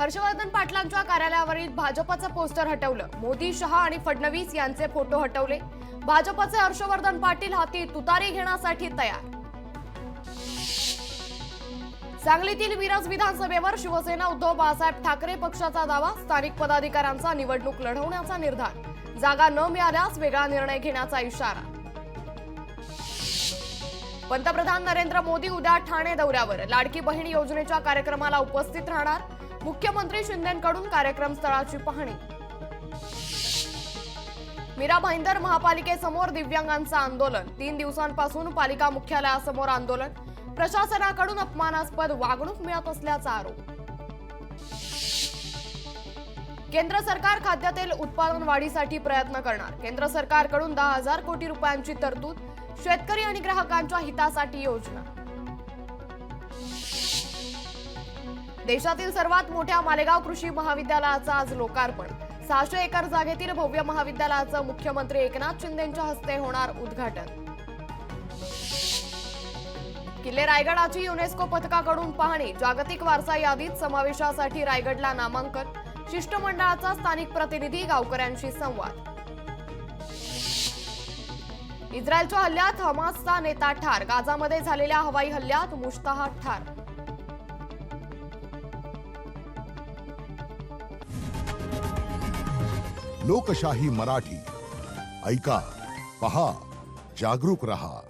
हर्षवर्धन पाटलांच्या कार्यालयावरील भाजपचं पोस्टर हटवलं. मोदी, शहा आणि फडणवीस यांचे फोटो हटवले. भाजपचे हर्षवर्धन पाटील हाती तुतारी घेण्यासाठी तयार. सांगलीतील मिरज विधानसभेवर शिवसेना उद्धव बाळासाहेब ठाकरे पक्षाचा दावा. स्थानिक पदाधिकाऱ्यांचा निवडणूक लढवण्याचा निर्धार. जागा न मिळाल्यास वेगळा निर्णय घेण्याचा इशारा. पंतप्रधान नरेंद्र मोदी उद्या ठाणे दौऱ्यावर. लाडकी बहीण योजनेच्या कार्यक्रमाला उपस्थित राहणार. मुख्यमंत्री शिंदेंकडून कार्यक्रम स्थळाची पाहणी. मीरा भाईंदर महापालिकेसमोर दिव्यांगांचं आंदोलन. 3 दिवसांपासून पालिका मुख्यालयासमोर आंदोलन. प्रशासनाकडून अपमानास्पद वागणूक मिळत असल्याचा आरोप. केंद्र सरकार खाद्यतेल उत्पादन वाढीसाठी प्रयत्न करणार. केंद्र सरकारकडून 10,000 कोटी रुपयांची तरतूद. शेतकरी आणि ग्राहकांच्या हितासाठी योजना. देशातील सर्वात मोठ्या मालेगाव कृषी महाविद्यालयाचं आज लोकार्पण. 600 एकर जागेतील भव्य महाविद्यालयाचं मुख्यमंत्री एकनाथ शिंदेंच्या हस्ते होणार उद्घाटन. किल्ले रायगडाची युनेस्को पथकाकडून पाहणी. जागतिक वारसा यादीत समावेशासाठी रायगडला नामांकन. शिष्टमंडळाचा स्थानिक प्रतिनिधी गावकऱ्यांशी संवाद. इस्रायलच्या हल्ल्यात हमासचा नेता ठार. गाझामध्ये झालेल्या हवाई हल्ल्यात मुश्ताहा ठार. लोकशाही मराठी ऐका, पहा, जागरूक रहा.